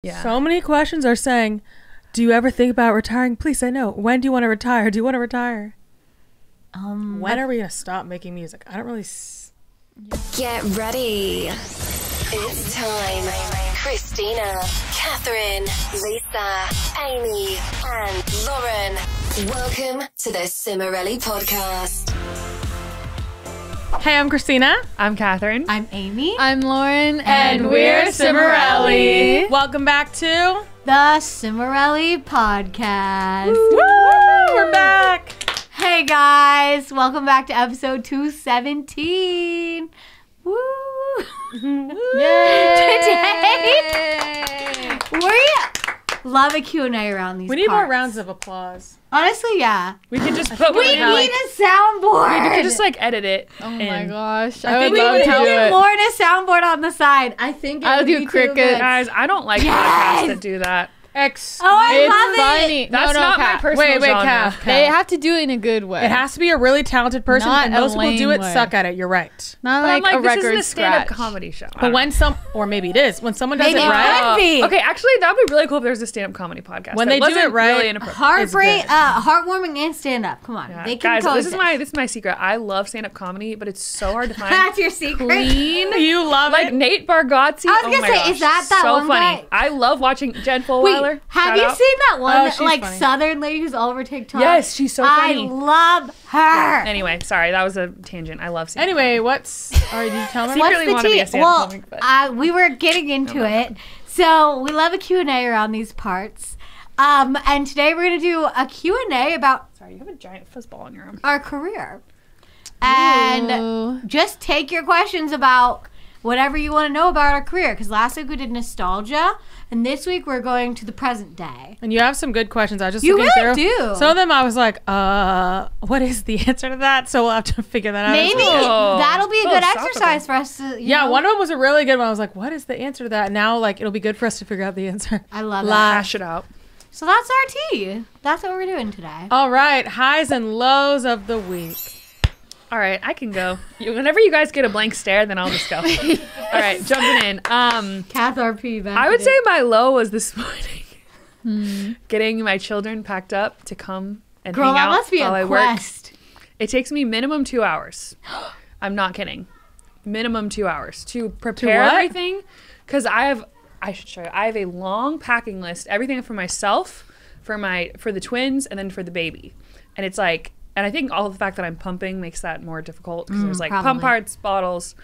Yeah. So many questions are saying, do you ever think about retiring? Please say no. When do you want to retire? Do you want to retire? When are we going to stop making music? I don't really... Get ready. It's time. Christina, Catherine, Lisa, Amy, and Lauren. Welcome to the Cimorelli podcast. Hey, I'm Christina. I'm Catherine. I'm Amy. I'm Lauren. And we're Cimorelli. Welcome back to The Cimorelli podcast. Woo! We're back. Hey guys, welcome back to episode 217. Woo! Yay! Today, we love a Q&A around these We need more parts. rounds of applause. Honestly, yeah. We could just put We need a soundboard. We could just like edit it. Oh my gosh. I I think would we love would to help do it. Lauren a soundboard on the side. I think I'll do would be too crickets. good. Guys, I don't like podcasts that do that. Oh, I love It's it. funny. That's no, not my Kat. personal Wait, genre. Kath. They have to do it in a good way. It has to be a really talented person, Not and a most people do lame it way. suck at it. You're right. Not But I'm like, like, a this record isn't a stand-up scratch. comedy show. I But don't when or maybe it is, when someone does Maybe it it right, could be. Okay, actually, that would be really cool if there's a stand-up comedy podcast. When that they do wasn't it right, really inappropriate. Heartbreak, good. heartwarming and stand-up. Come on, Yeah. they can Guys, coexist. this is my secret. I love stand-up comedy, but it's so hard to find. That's your secret. Clean. you love Like it. Nate Bargatze. I was oh gonna my say, gosh, is that so one funny? guy? I love watching Jen Wait, Fulwiler. have Shout you out. seen that one Oh, that, she's like funny. Southern lady who's all over TikTok? Yes, she's so funny. I love her. Anyway, sorry, that was a tangent. I love stand-up. Anyway, what's... All right, did you tell me? Secret- really What's wanna the be a tea? stand-up Well, comic, but- we were getting into it. So we love a Q&A around these parts. And today we're going to do a Q&A about Sorry, you have a giant fuzzball in your arm. our career. And Ooh. just take your questions about whatever you want to know about our career. Because last week we did nostalgia. And this week we're going to the present day. And you have some good questions. I was just You looking really through. do. Some of them I was like, what is the answer to that? So we'll have to figure that out. Maybe Oh, that'll be a good philosophical. exercise for us to, Yeah, know. one of them was a really good one. I was like, what is the answer to that? Now, like, it'll be good for us to figure out the answer. I love it. Hash it out. So that's our tea. That's what we're doing today. All right, highs and lows of the week. All right, I can go. Whenever you guys get a blank stare, then I'll just go. All right, jumping in. Kath RP back. I would say my low was this morning. Getting my children packed up to come and Girl, hang that out must be while I a work. quest. It takes me minimum 2 hours. I'm not kidding. Minimum 2 hours to prepare what? everything. Because I should show you. I have a long packing list. Everything for myself, for the twins, and then for the baby. And it's like, and I think all the fact that I'm pumping makes that more difficult because there's like pump probably. parts, bottles,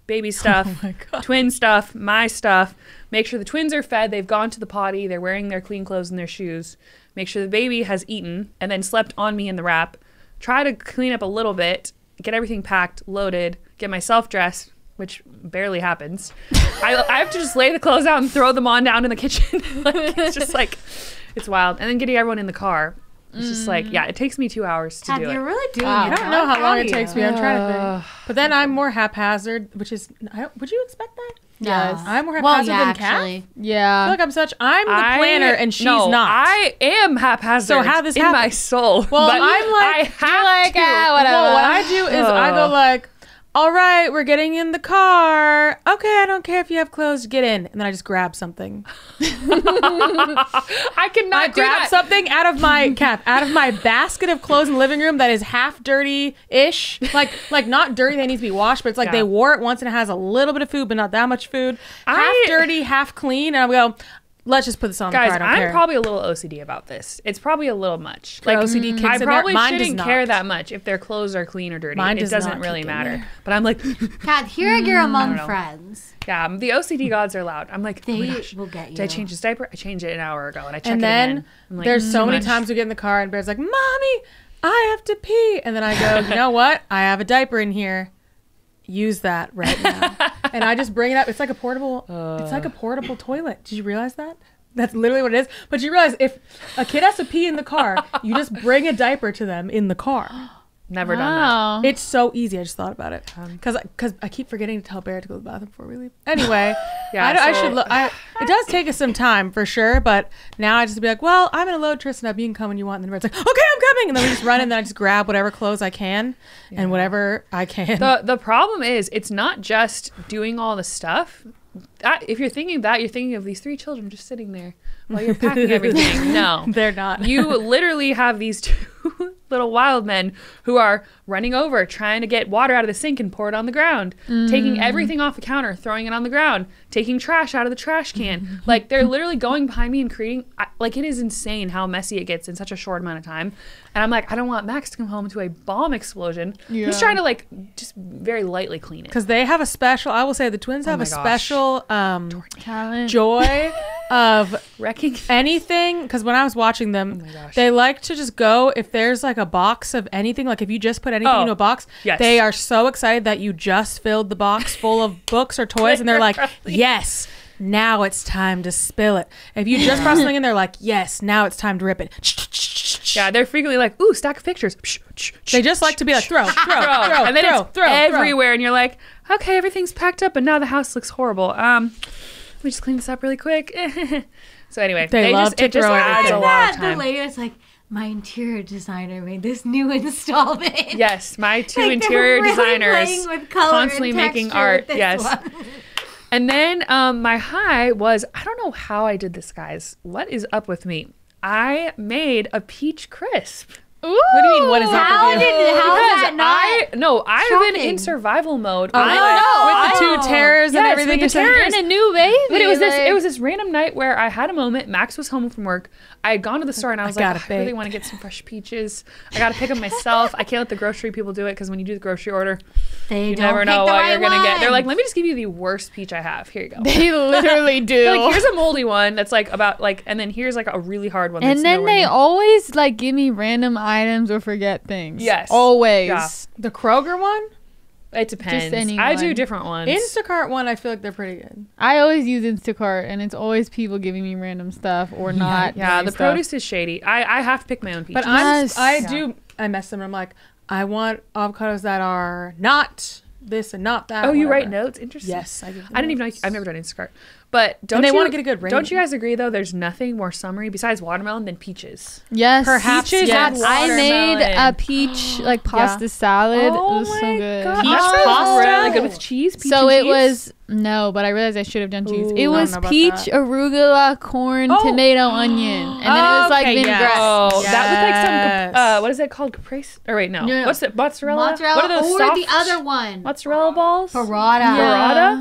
baby stuff, my God. twin stuff, my stuff. Make sure the twins are fed. They've gone to the potty. They're wearing their clean clothes and their shoes. Make sure the baby has eaten and then slept on me in the wrap. Try to clean up a little bit, get everything packed, loaded, get myself dressed, which barely happens. I have to just lay the clothes out and throw them on down in the kitchen. Like, it's just like, it's wild. And then getting everyone in the car. It's just like, yeah, it takes me 2 hours to Kath, do you're it. really doing I it. don't know how long it takes me. I'm trying to Uh, think. But then I'm more haphazard, which is, would you expect that? Yes. I'm more Well, haphazard yeah, than Kat. actually. I feel Yeah. like I'm the planner and she's not. I am haphazard. So how this in happen? my soul. Well, but I'm like- I have to. whatever. Well, what I do is I go like, all right, we're getting in the car. Okay, I don't care if you have clothes, get in. And then I just grab something. I cannot I do grab that. something out of my basket of clothes in the living room that is half dirty-ish. Like not dirty, they need to be washed, but it's like Yeah. they wore it once and it has a little bit of food, but not that much food. Half I- dirty, half clean. And I go, let's just put this on Guys, the car. I don't I'm care. probably a little OCD about this. It's probably a little much. Your OCD kicks I in there. probably Mine does shouldn't not. care that much if their clothes are clean or dirty. Mine It does doesn't not really kick in matter. there. But I'm like, Kath, here you're among know. friends. yeah, the OCD gods are loud. I'm like, oh my They gosh, will get you. did I change his diaper? I changed it an hour ago, and I check And it then again. I'm like, there's so too many much. times we get in the car and Bear's like, Mommy, I have to pee. And then I go, you know what? I have a diaper in here. Use that right now. And I just bring it up. It's like a portable toilet. Did you realize that? That's literally what it is. But you realize if a kid has to pee in the car, you just bring a diaper to them in the car. Never done Wow. It's so easy. I just thought about it because I keep forgetting to tell Bear to go to the bathroom before we leave. Anyway, Yeah, I so- should look. It does take us some time for sure, but now I just be like, well, I'm gonna load Tristan up. You can come when you want. And then Bear's like, okay, I'm coming. And then we just run and then I just grab whatever clothes I can and whatever I can. that. The problem is, it's not just doing all the stuff. if you're thinking that, you're thinking of these 3 children just sitting there while you're packing everything. No, They're not. You literally have these 2 little wild men who are running over, trying to get water out of the sink and pour it on the ground, taking everything off the counter, throwing it on the ground, taking trash out of the trash can. Like, they're literally going behind me and creating, like, it is insane how messy it gets in such a short amount of time. And I'm like, I don't want Max to come home to a bomb explosion. Yeah. He's trying to, like, just very lightly clean it. Because they have a special, I will say the twins have my a gosh. special Talent. joy of Wrecking. anything. Because when I was watching them, my gosh. they like to just go, if there's like a box of anything, like if you just put anything into a box, yes. they are so excited that you just filled the box full of books or toys. And they're like, yes, now it's time to spill it. If you just brought something in, they're like, yes, now it's time to rip it. Yeah, they're frequently like, ooh, stack of pictures. They just like to be like, throw, And then it's throw. everywhere. And you're like, okay, everything's packed up, and now the house looks horrible. Let me just clean this up really quick. So anyway, They love to it just throw adds everything. a lot of The time. lady was like, my interior designer made this new installment. Yes, my 2 Like, interior they're really designers playing with color constantly and making texture art. with this Yes. one. And then my high was, I don't know how I did this, guys. What is up with me? I made a peach crisp. Ooh. What do you mean, what is up How with you? did how is that not? I've been in shocking? survival mode. With the 2 terrors and Yes, everything. with the you said? terrors. And a new baby. But it was like- this random night where I had a moment. Max was home from work. I had gone to the store and I was gotta like, I really bake. want to get some fresh peaches. I got to pick them myself. I can't let the grocery people do it because when you do the grocery order, They you don't never pick know the what right you're gonna get. They're like, one. let me just give you the worst peach I have. Here you go. They literally do. They're like, here's a moldy one that's like about like, and then here's like a really hard one. That's And then nowhere they near. always like give me random items or forget things. Yes. Always. Yeah. The Kroger one? It depends. any I do one. different ones. Instacart one, I feel like they're pretty good. I always use Instacart, and it's always people giving me random stuff or not. Yeah, giving the stuff. produce is shady. I have to pick my own peaches. But Yes. I mess them. I'm like, I want avocados that are not this and not that. Oh, you write whatever. notes? Interesting. Yes, I give them I didn't even know. notes. I've never done Instacart. But don't And they you wanna get a good rating. Don't you guys agree though? There's nothing more summery besides watermelon than peaches. Yes. Perhaps, Peaches yes. and I made watermelon. a peach like pasta salad. It was so good. God. Peach Pasta is pasta? really good with cheese. Peach So and it cheese? was no, but I realized I should have done cheese. Ooh, It I don't was know about peach, that. arugula, corn, Oh. tomato, onion, and then it was like Okay, vinaigrette. yes. Oh, that was like Yes. some. What is it called? Caprese? Or wait, no. No. What's it? Mozzarella. Mozzarella What are those or soft the other one. mozzarella balls? Burrata. Yeah.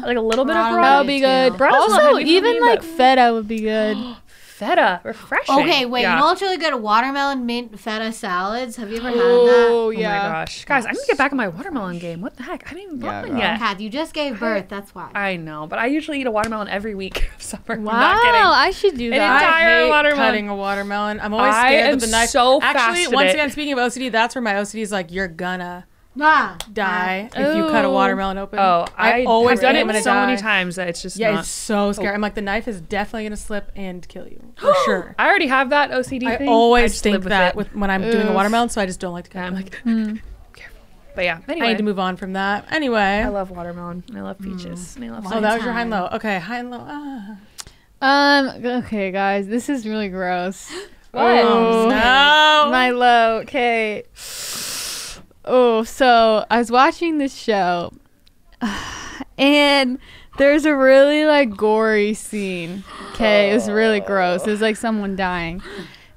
Burrata? Like a little bit of Burrata. burrata. That would be good. too. Burrata's not Also, heavy for even me, like but- feta would be good. Feta, refreshing. Okay, wait. Yeah. You know what's really good? Watermelon mint feta salads. Have you ever had that? Oh Oh yeah. my gosh, guys! I need to get back on my watermelon game. What the heck? I haven't even bought Yeah, one girl. yet. Kath, you just gave birth. That's why. I know, but I usually eat a watermelon every week of summer. I'm Wow, not kidding. I should do An that. entire I hate watermelon. cutting a watermelon. I'm always I scared am that the knife. so fast Actually, at once it. again, speaking of OCD, that's where my OCD is like, you're gonna Nah. die if you cut a Ooh. watermelon open. Oh, I always have done think I'm it gonna so many die. times that it's just Yeah, not. it's so scary. I'm like, the knife is definitely gonna slip and kill you for sure. I already have that OCD I thing. always just think live with that it. with when I'm doing a Ugh. watermelon, so I just don't like to cut. And I'm them. like, careful. But yeah, anyway, I need to move on from that. Anyway, I love watermelon. I love peaches. And I love. oh, that was your high and time. low. Okay, high and low. Ah. Okay, guys, this is really gross. What? Oh, No. my low. Okay. Oh, so I was watching this show, and there's a really like gory scene. Okay, it was really gross. It was like someone dying,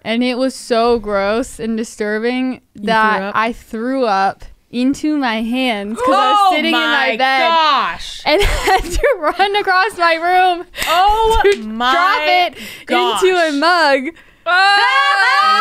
and it was so gross and disturbing threw that up? I threw up into my hands because I was sitting in my bed gosh. and had to run across my room Oh to my drop it gosh. into a mug.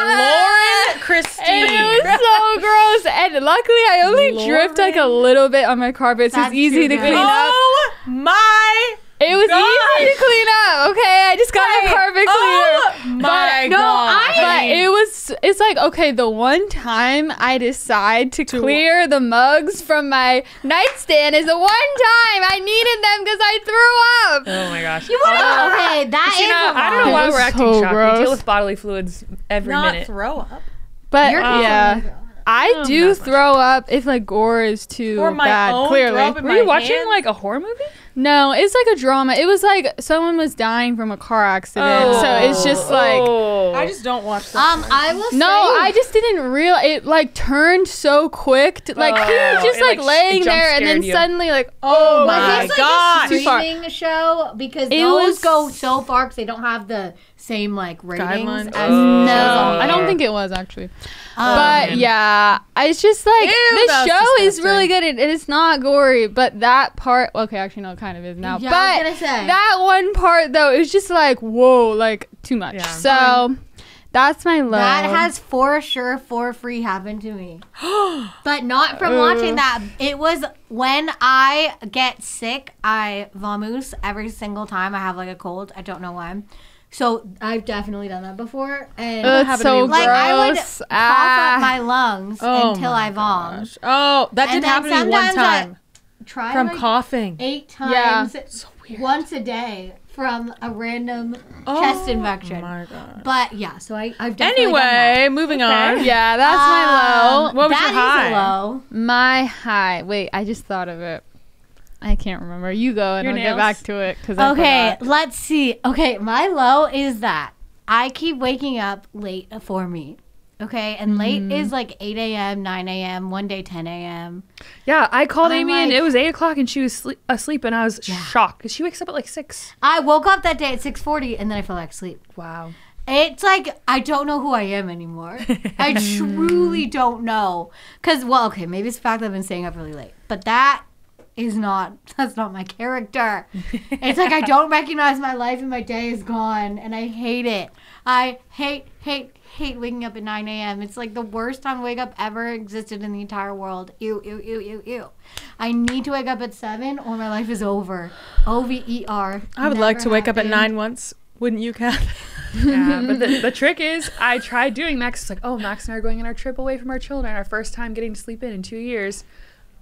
Lauren Christine. And it was so gross. And luckily, I only dripped like a little bit on my carpet, so That's it's easy too to good. clean up. Oh my It was gosh. easy to clean up. Okay, I just got a carpet cleaner. Oh my no, god. But it's like, okay, the one time I decide to clear the mugs from my nightstand is the one time I needed them because I threw up. Oh my gosh. Okay, that is. Christina, I don't know It why was we're acting so shocked. gross. We deal with bodily fluids every not minute. throw up. But You're yeah, I do not much. throw up if like gore is too For my bad. own Clearly, throw up in Were my you watching hands? like a horror movie? No, it's like a drama. It was like someone was dying from a car accident. So it's just like I just don't watch that. I will no, say, I just didn't it like turned so quick. Like he was just it, like laying it there and then jump-scared you. suddenly like Oh was my this like gosh. a Too far. streaming show? Because It those was- go so far because they don't have the same like ratings Guidelines? as Oh. shows no, on the I don't air. think it was actually. Um, But yeah, it's just like Ew, this that's show is disgusting. really good. It is not gory, but that part. Okay, actually, no, it kind of is now. Yeah, but I was gonna say. that one part though is just like whoa, like too much. Yeah. So that's my low. That has for sure for free happened to me. But not from watching that. It was when I get sick, I vamoose every single time I have like a cold. I don't know why. So I've definitely done that before. And It's happened to so me. gross. like I would cough Ah. up my lungs Oh until my I vom. gosh. Oh, that And did then happen to me one sometimes I time Try from like coughing. 8 Yeah. times once a day from a random chest infection. Oh my god. But yeah, so I've definitely done that. Anyway, moving on. Yeah, that's my low. What was That your high? is a low. My high. Wait, I just thought of it. I can't remember. You go and Your I'll get nails? back to it because Okay, let's see. Okay, my low is that I keep waking up late for me. Okay, and late is like 8 a.m., 9 a.m., one day 10 a.m. Yeah, I called I'm Amy and like- it was 8 o'clock and she was asleep and I was shocked because she wakes up at like 6. I woke up that day at 6:40 and then I fell back asleep. Wow. It's like I don't know who I am anymore. I truly don't know. Cause well, okay, maybe it's the fact that I've been staying up really late, but that's not my character. It's like I don't recognize my life and my day is gone and I hate it. I hate waking up at 9 a.m. It's like the worst time to wake up ever existed in the entire world. Ew, ew, ew, ew, ew. I need to wake up at 7 or my life is over. OVER. I would like to Never wake up at happened. 9 once. Wouldn't you, Kath? Yeah, but the trick is I tried doing that 'cause it's like, oh, Max and I are going on our trip away from our children, our first time getting to sleep in 2 years.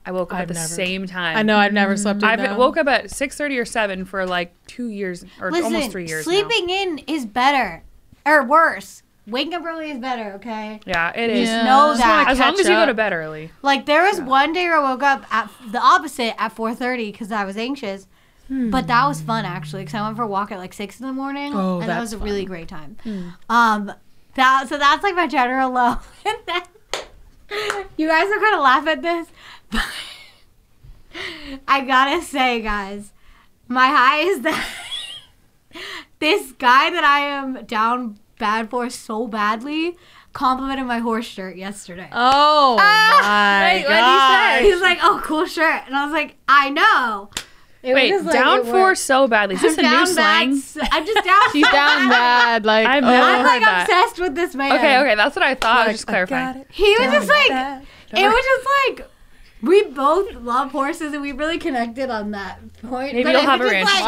I woke up I've at the never- same time. I know I've never slept in I've though. woke up at 6:30 or 7 for like 2 years or Listen, almost 3 years now. sleeping in is better. Or worse. Waking up early is better, okay? Yeah, it is. Yeah. Know Just wanna that. As long catch as you go up. to bed early. Like there was one day where I woke up at the opposite at 4:30 because I was anxious. But that was fun actually because I went for a walk at like 6 in the morning. Oh, and that that's was a really great time. So that's like my general low. And then you guys are gonna laugh at this, but I gotta say, guys, my high is that this guy that I am down bad for so badly complimented my horse shirt yesterday. Oh my wait, what'd he god. say? He's like, "Oh, cool shirt," and I was like, "I know." It was Wait, just like, down it for worked. so badly. Is this I'm a new down slang? bad. I'm just down. She's so down bad. Like I've oh. never I'm heard like that. obsessed with this man. Okay, that's what I thought. I was just I got clarifying. it. He was Down just like, bad. it was just like, we both love horses and we really connected on that point. Maybe But you'll it have was a just ranch like,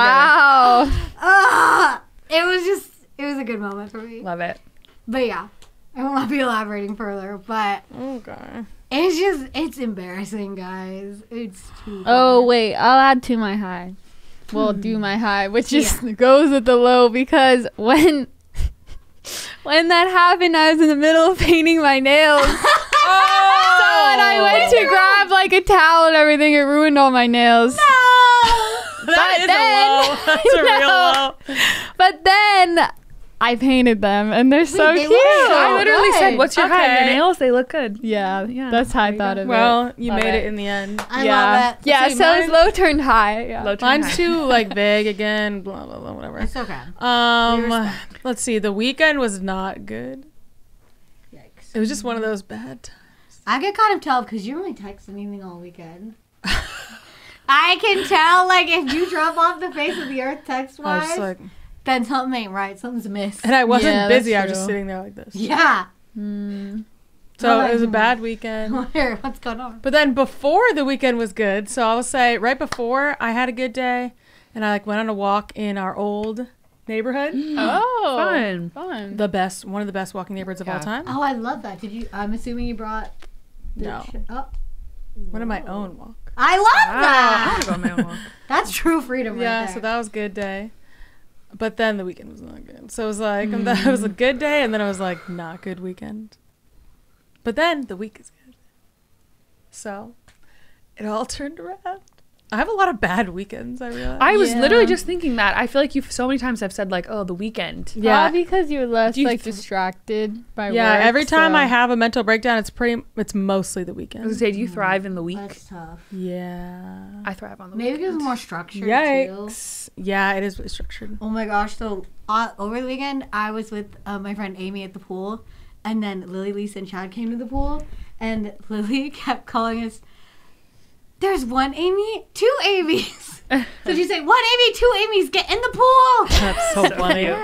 together. Wow. it was a good moment for me. Love it. But yeah, I will not be elaborating further. But Okay. it's embarrassing, guys. It's too. Oh bad. wait, I'll add to my high. Well, do my high, which just goes with the low because when that happened, I was in the middle of painting my nails. So when I went to grab like a towel and everything, it ruined all my nails. That is a low. That's a real low. But then I painted them, and they're so they cute. look so I literally good. said, "What's your high?" Your Okay. nails, they look good. Yeah, Yeah, that's how I there you thought go. of it. Well, you Love made it. it in the end. I Yeah, love it. yeah. See, So it's mine- low turned high. Yeah. Low turn Mine's high. too like vague again. Blah blah blah. Whatever. It's okay. We respect. Let's see. The weekend was not good. Yikes. It was just one of those bad times. I can kind of tell because you don't really text anything all weekend. I can tell, like, if you drop off the face of the earth I was text-wise, just like, then something ain't right. Something's amiss. and I wasn't Yeah, that's busy. I was just true. sitting there like this. Yeah. So it was a bad weekend. Where? What's going on? But then before the weekend was good, so I will say right before I had a good day, and I like went on a walk in our old neighborhood, Oh, Fun. fun. one of the best walking neighborhoods of all Yeah. time. Oh, I love that. Did you? I'm assuming you brought. the No. Oh, One of my own walk. I love Wow, I that. want to go on my own walk. That's true freedom, right Yeah, there. so that was a good day. But then the weekend was not good. So it was like it was a good day, and then it was like not good weekend. But then the week is good. So it all turned around. I have a lot of bad weekends, I realize. I was Yeah. literally just thinking that. I feel like you so many times have said like, "Oh, the weekend." Yeah. Probably because you're less Do you like distracted by Yeah, work. every time so- I have a mental breakdown, it's mostly the I was weekend. gonna say, do you thrive in the week? That's tough. Yeah. I thrive on the Maybe week. because it's more structured too. Yikes. Yeah, it is really structured. Oh my gosh! So over the weekend, I was with my friend Amy at the pool, and then Lily, Lisa, and Chad came to the pool, and Lily kept calling us. There's one Amy, two Amy's. So she'd say, one Amy, two Amy's, get in the pool. That's so funny. cute.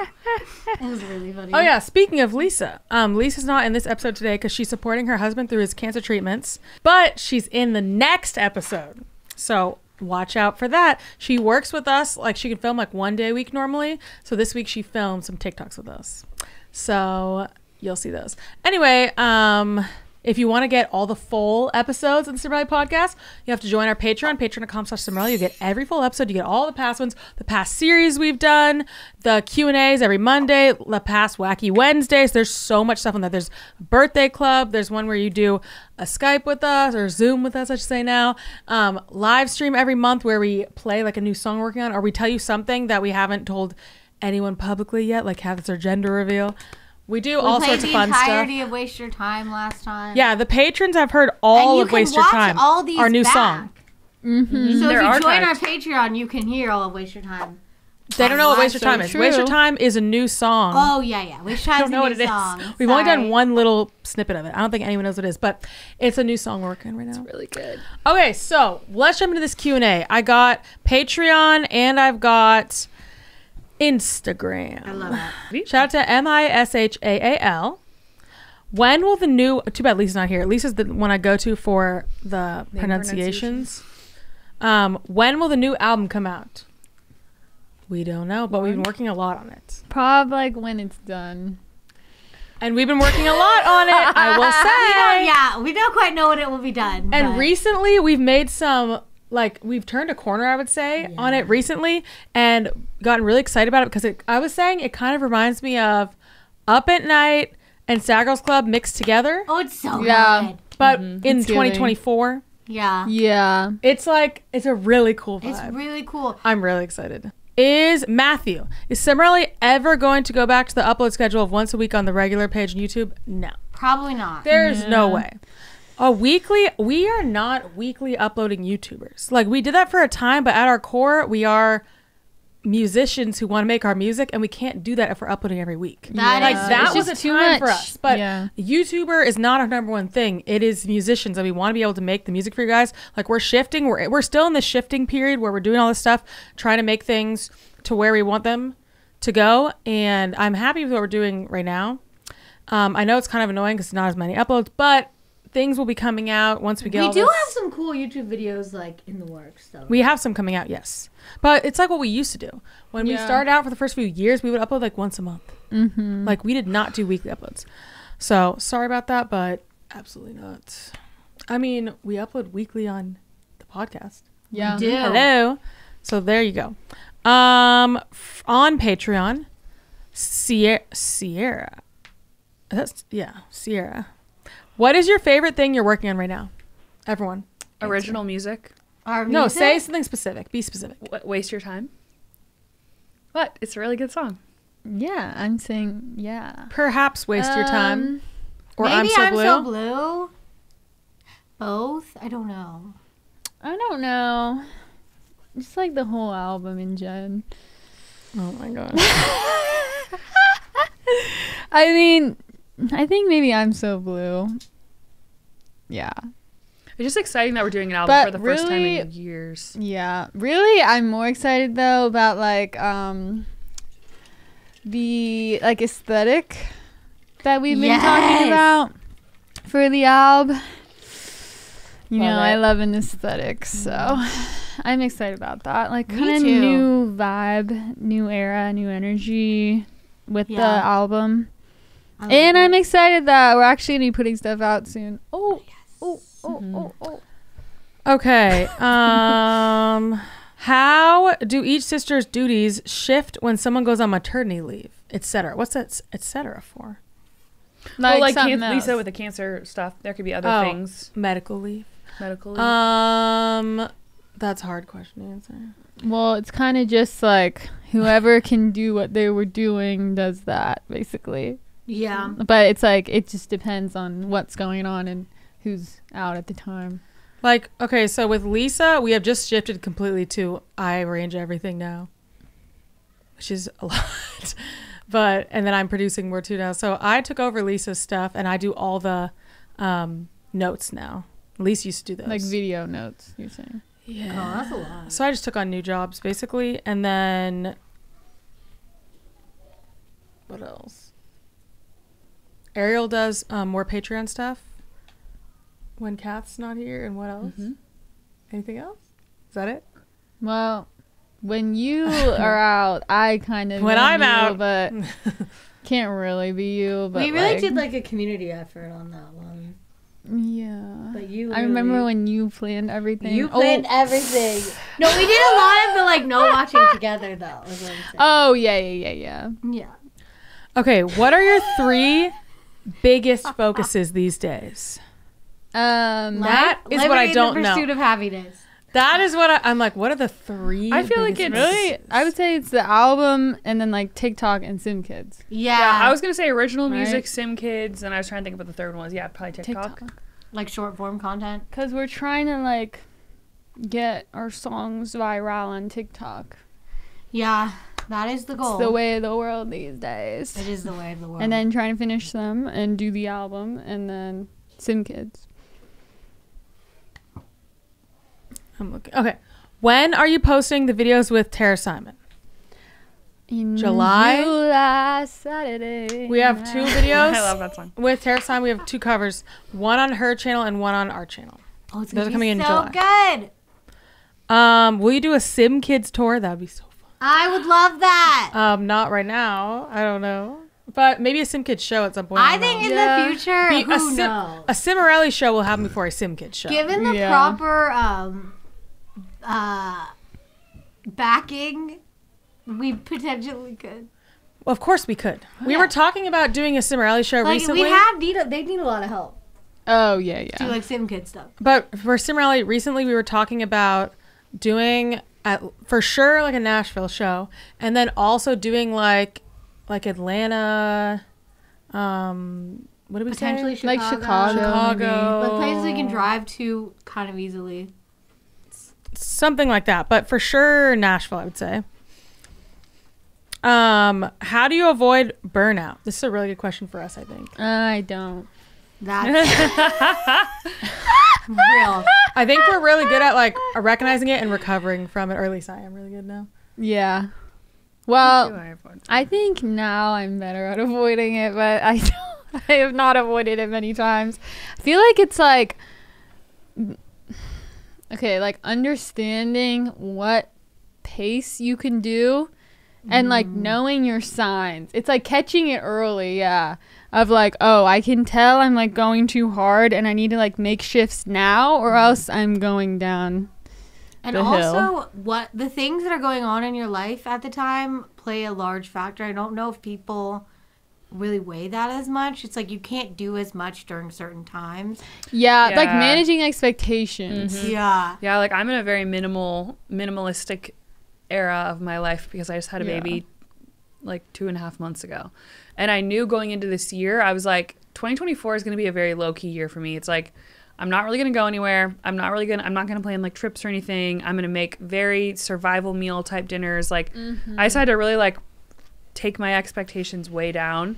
It was really funny. Oh yeah, speaking of Lisa, Lisa's not in this episode today because she's supporting her husband through his cancer treatments, but she's in the next episode. So watch out for that. She works with us, like she can film like 1 day a week normally. So this week she filmed some TikToks with us. So you'll see those. Anyway, if you want to get all the full episodes of the Cimorelli podcast, you have to join our Patreon, patreon.com/Cimorelli. You get every full episode. You get all the past ones, the past series we've done, the Q&As every Monday, the past Wacky Wednesdays. There's so much stuff on that. There's a birthday club. There's one where you do a Skype with us or Zoom with us, I should say now. Live stream every month where we play like a new song we're working on, or we tell you something that we haven't told anyone publicly yet, like have it's our gender reveal. We do all sorts of fun the stuff. entirety of Waste Your Time last time. Yeah, the patrons have heard all of Waste Your Time. All these our new back. song. Mm-hmm. So They're if you join our archived. Patreon, you can hear all of Waste Your Time. They don't know what Waste Your so Time is. true. Waste Your Time is a new song. Oh yeah. Waste Your I Time's don't know what a it new is. song. We've only done Sorry. one little snippet of it. I don't think anyone knows what it is, but it's a new song we're working on right now. Really good. Okay, so let's jump into this Q&A. I got Patreon and I've got Instagram. I love that. Shout out to MISHAAL. When will the new... Too bad Lisa's not here. Lisa's the one I go to for the Name pronunciations. When will the new album come out? We don't know, but we've been working a lot on it. Probably like when it's done. And we've been working a lot on it, I will say. We don't quite know when it will be done. And but- recently we've made some... Like, we've turned a corner, I would say, on it recently and gotten really excited about it because I was saying it kind of reminds me of Up at Night and Sad Girls Club mixed together, Oh, it's so Yeah. good. but in It's giving. 2024. Yeah. Yeah. It's like, it's a really cool vibe. It's really cool. I'm really excited. Is Cimorelli ever going to go back to the upload schedule of once a week on the regular page on YouTube? No. Probably not. There's no way. We are not weekly uploading YouTubers. Like, we did that for a time, but at our core, we are musicians who want to make our music, and we can't do that if we're uploading every week. That Like, is- that It's was just a too time for much. us. But Yeah. YouTuber is not our number one thing. It is musicians, and we want to be able to make the music for you guys. Like, we're shifting. We're still in the shifting period where we're doing all this stuff, trying to make things to where we want them to go. And I'm happy with what we're doing right now. I know it's kind of annoying because not as many uploads, but things will be coming out once we get all We do this. have some cool YouTube videos like in the works though. We have some coming out, yes. But it's like what we used to do. When we Yeah. started out for the first few years, we would upload like once a month. Mm-hmm. Like, we did not do weekly uploads. So, sorry about that, but absolutely not. I mean, we upload weekly on the podcast. Yeah. do. Hello. So, there you go. On Patreon, Sierra. Sierra. What is your favorite thing you're working on right now? Everyone. Original music. Our No, music? say something specific. Be specific. Waste Your Time. What? It's a really good song. Yeah. I'm saying yeah. Perhaps Waste Your Time. Or Maybe I'm So Blue. Blue. Both? I don't know. I don't know. Just like the whole album in gen. Oh my god. I mean, I think maybe I'm So Blue. Yeah. It's just exciting that we're doing an album But for the first time really- in years. Yeah. Really, I'm more excited though about like the like aesthetic that we've been talking Yes. about for the album. You know, Love I it. love an aesthetic, so I'm excited about that. Like Me kind of too. new vibe, new era, new energy with the Yeah. album. I love And it. I'm excited that we're actually gonna be putting stuff out soon. Oh, oh. Okay. How do each sister's duties shift when someone goes on maternity leave, etc.? What's that etc. for? Well, like something else. Lisa with the cancer stuff. There could be other Oh. things. Medical leave. Medical leave. That's a hard question to answer. Well, it's kind of just like whoever can do what they were doing does that, basically. Yeah. But it's like, it just depends on what's going on and who's out at the time. Like, okay, so with Lisa, we have just shifted completely to I arrange everything now, which is a lot. But, and then I'm producing more too now. So I took over Lisa's stuff and I do all the notes now. Lisa used to do those. Like video notes, you're saying. Yeah. Oh, that's a lot. So I just took on new jobs basically. And then what else? Ariel does more Patreon stuff when Kat's not here. And what else? Anything else? Is that it? Well, when you are out, I kind of When know I'm you, out. but can't really be you. But We really like, did like a community effort on that one. Yeah. But you I remember really- when you planned everything. You planned everything. No, we did a lot of the like no watching together though. Is what I'm saying. Oh, yeah. Yeah. Okay, what are your 3 biggest focuses these days? That is what I don't in the pursuit know. of happiness. That is what I'm like, what are the 3 I feel like biggest it's- Really? focuses? I would say it's the album and then like TikTok and Sim Kids. Yeah. Yeah, I was gonna say original music, Right. Sim Kids, and I was trying to think of what the third one was. Yeah, probably TikTok. like short form content. Because we're trying to like get our songs viral on TikTok. Yeah, that is the goal. It's the way of the world these days. It is the way of the world. And then trying to finish them and do the album and then Sim Kids. I'm looking. Okay. When are you posting the videos with Tara Simon? In July? Saturday. We have 2 I videos love that song. with Tara Simon. We have 2 covers, one on her channel and one on our channel. oh, it's those gonna are coming be in so July. good. Will you do a Sim Kids tour? That would be so fun. I would love that. Not right now. I don't know. But maybe a Sim Kids show at some point. I don't think know. in Yeah. the future, Be- who knows? a Cimorelli show will happen before a Sim Kids show. Given the Yeah. proper backing, we potentially could. Well, of course we could. We were talking about doing a Cimorelli show Like recently. they need a lot of help Oh, yeah. to like Sim Kid stuff. But for Cimorelli, recently we were talking about doing, for sure, like a Nashville show. And then also doing like Atlanta, what did we Potentially say? Like Chicago. Chicago. Like places we can drive to kind of easily. Something like that. But for sure, Nashville, I would say. How do you avoid burnout? This is a really good question for us, I think. I don't. That's real. I think we're really good at like recognizing it and recovering from it, or at least I am really good now. Yeah. Well, I avoid? I think now I'm better at avoiding it, but I have not avoided it many times. I feel like it's like, okay, like understanding what pace you can do and like knowing your signs. It's like catching it early, yeah. Of like, oh, I can tell I'm like going too hard and I need to like make shifts now or else I'm going down. And the also, what the things that are going on in your life at the time play a large factor. I don't know if people really weigh that as much. It's like you can't do as much during certain times. Yeah, like Yeah. managing expectations. Yeah. Yeah, like I'm in a very minimalistic era of my life because I just had a Yeah. baby like 2.5 months ago. And I knew going into this year, I was like, 2024 is going to be a very low key year for me. It's like, I'm not really going to go anywhere. I'm not going to plan like trips or anything. I'm going to make very survival meal type dinners. Like I decided to really like take my expectations way down.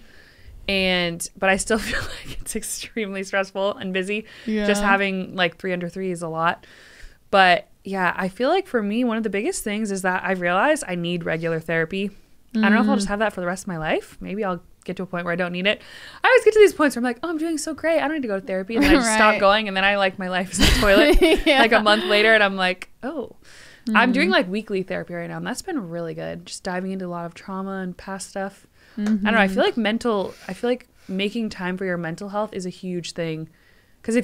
But I still feel like it's extremely stressful and busy. Yeah. Just having like 3 under 3 is a lot. But yeah, I feel like for me, one of the biggest things is that I realized I need regular therapy. I don't know if I'll just have that for the rest of my life. Maybe I'll get to a point where I don't need it. I always get to these points where I'm like, oh, I'm doing so great. I don't need to go to therapy. And then I just stop Right. going. And then I like my life is in the toilet Yeah. like a month later. And I'm like, oh, I'm doing like weekly therapy right now. And that's been really good. Just diving into a lot of trauma and past stuff. I don't know. I feel like making time for your mental health is a huge thing. Because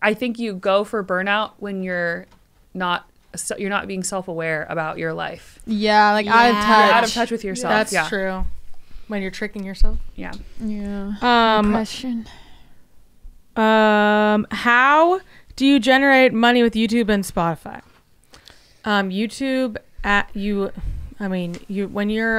I think you go for burnout when you're not being self-aware about your life. Yeah, like Yeah. out of You're touch. out of touch with yourself. That's yeah. true. When you're tricking yourself. Yeah. Yeah. Question. How do you generate money with YouTube and Spotify? YouTube when you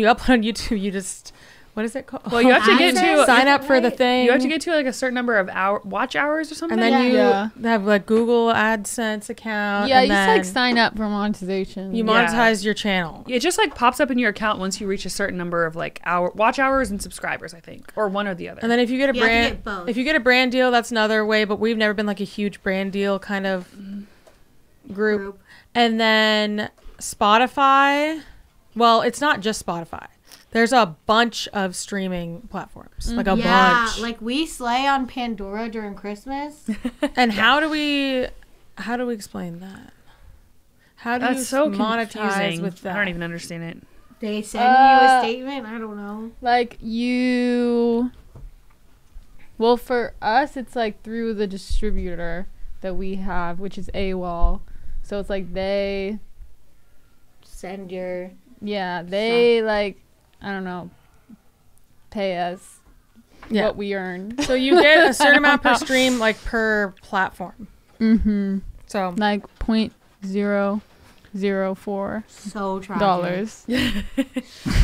upload on YouTube, you just, what is it called? Well, you have to get to sign up for the thing. You have to get to like a certain number of watch hours or something. And then you Yeah. have like Google AdSense account. Yeah, and you just then like sign up for monetization. you monetize your channel. It just like pops up in your account once you reach a certain number of like watch hours and subscribers, I think, or one or the other. And then if you get a You have to brand, get both. if you get a brand deal, that's another way. But we've never been like a huge brand deal kind of group. And then Spotify. Well, it's not just Spotify. There's a bunch of streaming platforms, like a bunch. Like we slay on Pandora during Christmas. And how do we explain that? How do That's you so monetize confusing. with that? I don't even understand it. They send you a statement. I don't know. Like well, for us, it's like through the distributor that we have, which is AWOL. So it's like they Send your. they like, I don't know, pay us Yeah. what we earn. So you get a certain amount per stream, like per platform. Mm-hmm. So Like $0.004. So tragic. Dollars.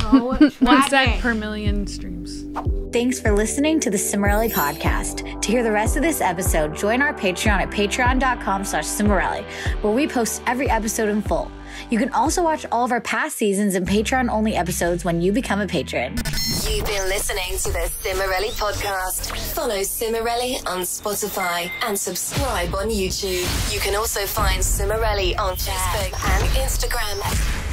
So 1 cent tragic. per million streams. Thanks for listening to the Cimorelli podcast. To hear the rest of this episode, join our Patreon at patreon.com/Cimorelli, where we post every episode in full. You can also watch all of our past seasons and Patreon-only episodes when you become a patron. You've been listening to the Cimorelli podcast. Follow Cimorelli on Spotify and subscribe on YouTube. You can also find Cimorelli on Facebook and Instagram.